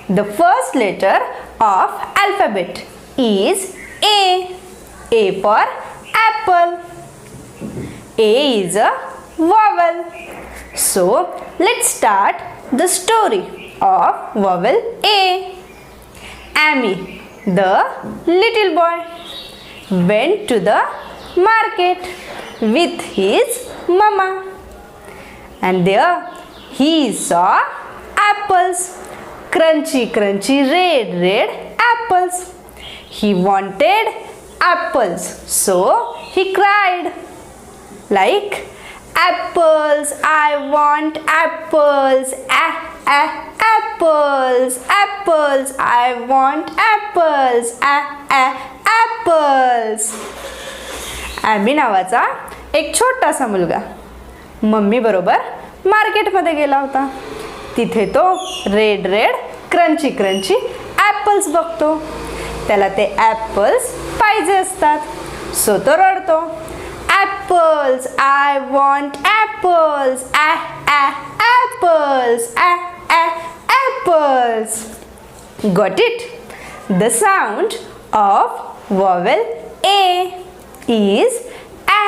The first letter of alphabet is A. A for apple. A is a vowel. So let's start the story of vowel A. Amy, the little boy, went to the market with his mama, and there he saw apples, crunchy red apples. He wanted apples, so he cried like, apples, I want apples, apples, apples, I want apples, apples. Amy नावाचा एक छोटासा मुलगा mummy बरोबर मार्केटमध्ये गेला होता. तिथे तो रेड क्रंची ॲपल्स बघतो. त्याला ते ॲपल्स पाहिजे असतात, सो तो रडतो, apples, I want apples, apples, apples. Got it? The sound of vowel A is A.